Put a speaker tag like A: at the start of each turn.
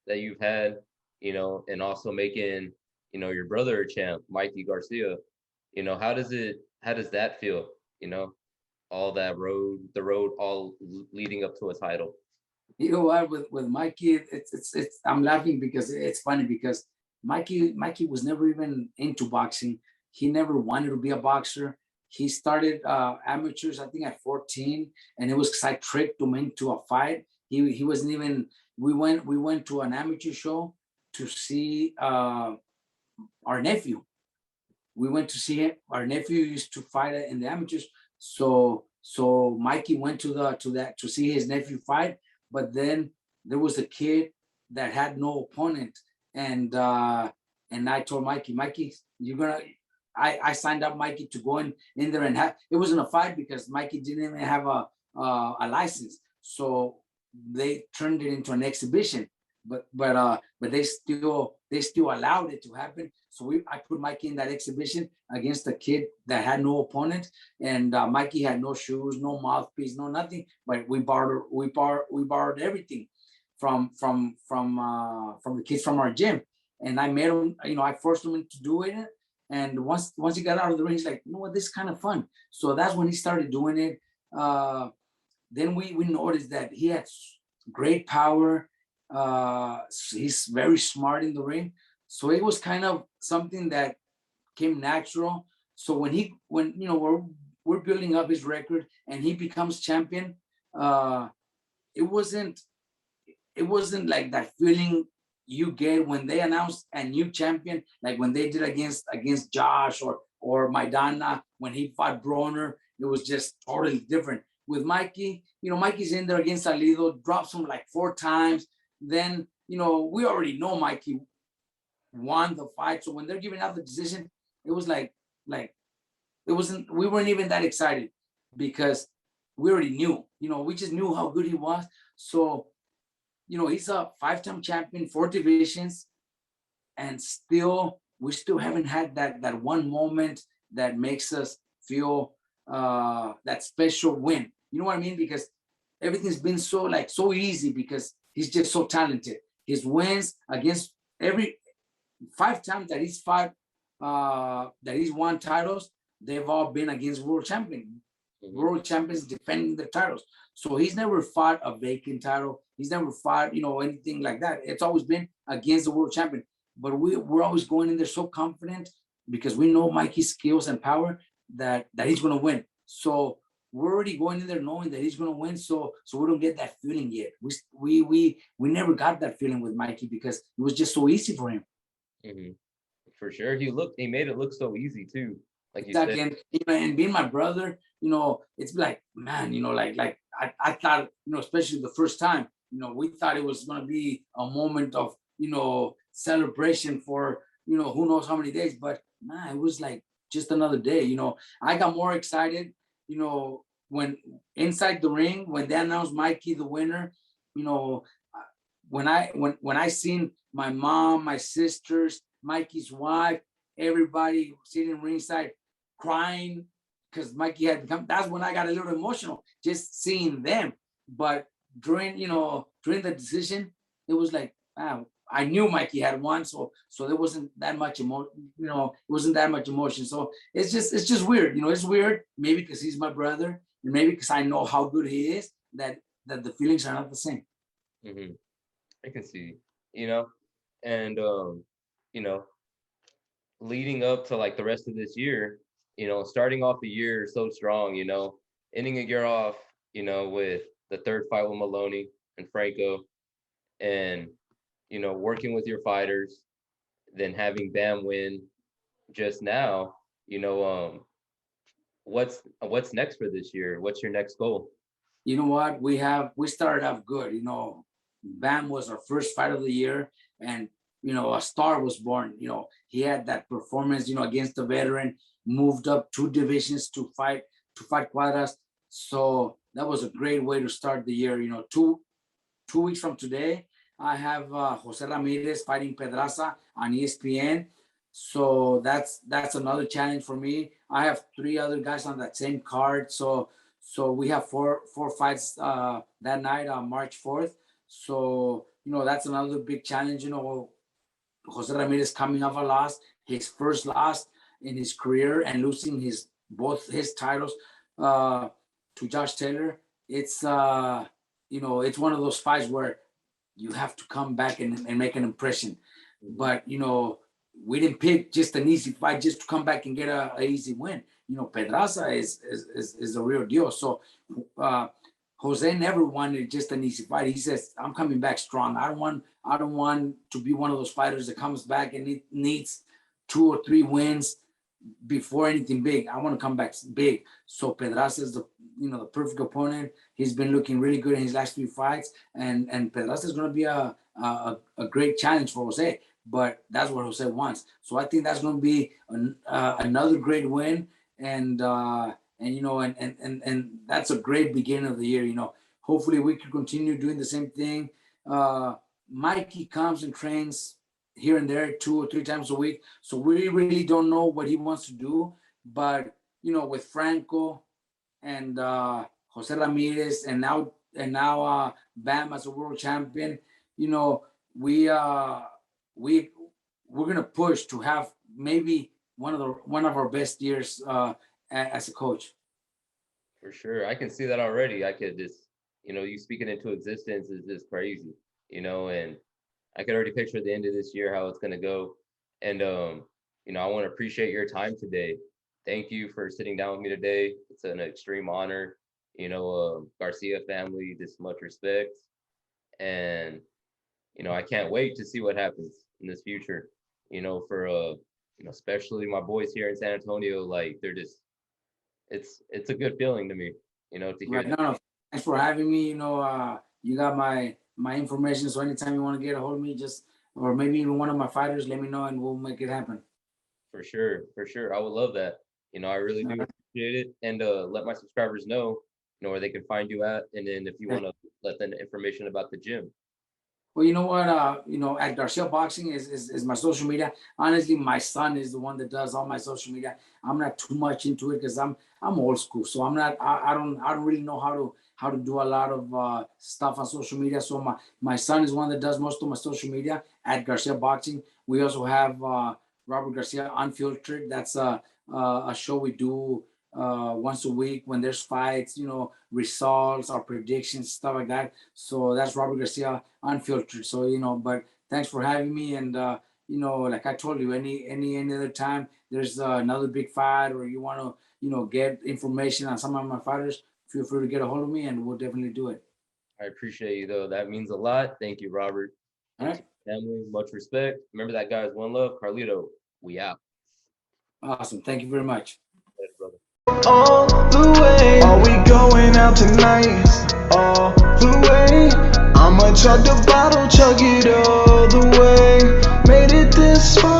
A: that you've had, and also making, your brother a champ, Mikey Garcia. How does that feel? All that the road all leading up to a title.
B: You know what? With Mikey, it's. I'm laughing because it's funny because Mikey was never even into boxing. He never wanted to be a boxer. He started amateurs, I think, at 14, and it was because I tricked him into a fight. He wasn't even. We went to an amateur show to see our nephew. We went to see him. Our nephew used to fight in the amateurs, so Mikey went to see his nephew fight. But then there was a kid that had no opponent, and I told Mikey, you're gonna. I signed up Mikey to go in there and have. It wasn't a fight because Mikey didn't even have a license, so they turned it into an exhibition. But they still allowed it to happen. So I put Mikey in that exhibition against a kid that had no opponent, and Mikey had no shoes, no mouthpiece, no nothing. But we borrowed everything from the kids from our gym, and I made him. I forced him into doing it. And once he got out of the ring, he's like, you know what, this is kind of fun. So that's when he started doing it. Then we noticed that he had great power. He's very smart in the ring. So it was kind of something that came natural. So when we're building up his record and he becomes champion, it wasn't like that feeling you get when they announce a new champion, like when they did against Josh or Maidana when he fought Broner. It was just totally different. With Mikey, Mikey's in there against Salido, drops him like 4 times. Then we already know Mikey won the fight. So when they're giving out the decision, it was like it wasn't. We weren't even that excited because we already knew. We just knew how good he was. So he's a 5-time champion, 4 divisions, and we still haven't had that one moment that makes us feel that special win. You know what I mean? Because everything's been so easy because he's just so talented. His wins against every 5 times that he's fought, that he's won titles, they've all been against world champions. World champions defending the titles. So he's never fought a vacant title. He's never fought, anything like that. It's always been against the world champion. But we're always going in there so confident because we know Mikey's skills and power that he's going to win. So we're already going in there knowing that he's going to win. So we don't get that feeling yet. We never got that feeling with Mikey because it was just so easy for him.
A: Mm-hmm. For sure. He made it look so easy too. Like you
B: exactly.
A: said.
B: And being my brother, it's like, man, like I thought, especially the first time, we thought it was going to be a moment of, celebration for, who knows how many days, but man, it was like just another day. I got more excited, when inside the ring, when they announced Mikey the winner, when I seen my mom, my sisters, Mikey's wife, everybody sitting ringside crying because Mikey had become, that's when I got a little emotional just seeing them. But during the decision, it was like, wow, I knew Mikey had won, so there wasn't that much emotion, it wasn't that much emotion. So it's just weird, it's weird, maybe because he's my brother, and maybe because I know how good he is, that the feelings are not the same.
A: Mm-hmm. I can see, and leading up to like the rest of this year, starting off the year so strong, ending a year off, with the 3rd fight with Maloney and Franco, and working with your fighters, then having Bam win just now, what's next for this year? What's your next goal?
B: You know what? We started off good. Bam was our first fight of the year, and a star was born. He had that performance, against the veteran, moved up 2 divisions to fight Cuadras. So that was a great way to start the year. 2 weeks from today, I have Jose Ramirez fighting Pedraza on ESPN. So that's another challenge for me. I have 3 other guys on that same card. So we have four fights that night on March 4th. So that's another big challenge. Jose Ramirez coming off a loss, his first loss in his career, and losing both his titles to Josh Taylor. It's it's one of those fights where you have to come back and make an impression. But we didn't pick just an easy fight just to come back and get a easy win. Pedraza is the real deal. So Jose never wanted just an easy fight. He says, "I'm coming back strong. I don't want to be one of those fighters that comes back and it needs 2 or 3 wins before anything big. I want to come back big." So Pedraza is the perfect opponent. He's been looking really good in his last 3 fights, and Pedraza is going to be a great challenge for Jose. But that's what Jose wants. So I think that's going to be another great win, and that's a great beginning of the year. Hopefully we can continue doing the same thing. Mikey comes and trains here and there 2 or 3 times a week. So we really don't know what he wants to do. But, with Franco and Jose Ramirez and now Bam as a world champion, we're going to push to have maybe one of our best years as a coach.
A: For sure. I can see that already. I could just, you speaking into existence is just crazy, and I could already picture the end of this year, how it's going to go. And, I want to appreciate your time today. Thank you for sitting down with me today. It's an extreme honor. Garcia family, just much respect. And, I can't wait to see what happens in this future, for, especially my boys here in San Antonio, like they're just, it's a good feeling to me, to hear.
B: Right. No, thanks for having me. You got my information, so anytime you want to get a hold of me, or maybe even one of my fighters, let me know and we'll make it happen.
A: For sure. I would love that. I really do appreciate it. And let my subscribers know, where they can find you at. And then if you want to let them information about the gym.
B: Well, you know what? At Garcia Boxing is my social media. Honestly, my son is the one that does all my social media. I'm not too much into it because I'm old school. So I'm not. I don't really know how to do a lot of stuff on social media. So my son is one that does most of my social media at Garcia Boxing. We also have Robert Garcia Unfiltered. That's a show we do once a week when there's fights, results or predictions, stuff like that. So that's Robert Garcia Unfiltered. So, but thanks for having me. And, like I told you, any other time there's another big fight or you want to, get information on some of my fighters, feel free to get a hold of me and we'll definitely do it.
A: I appreciate you, though. That means a lot. Thank you, Robert.
B: All right.
A: Family, much respect. Remember that, guys. One love. Carlito, we out.
B: Awesome. Thank you very much.
A: Later, brother.
C: All the way. Are we going out tonight? All the way. I'ma chug the bottle, chug it all the way. Made it this far.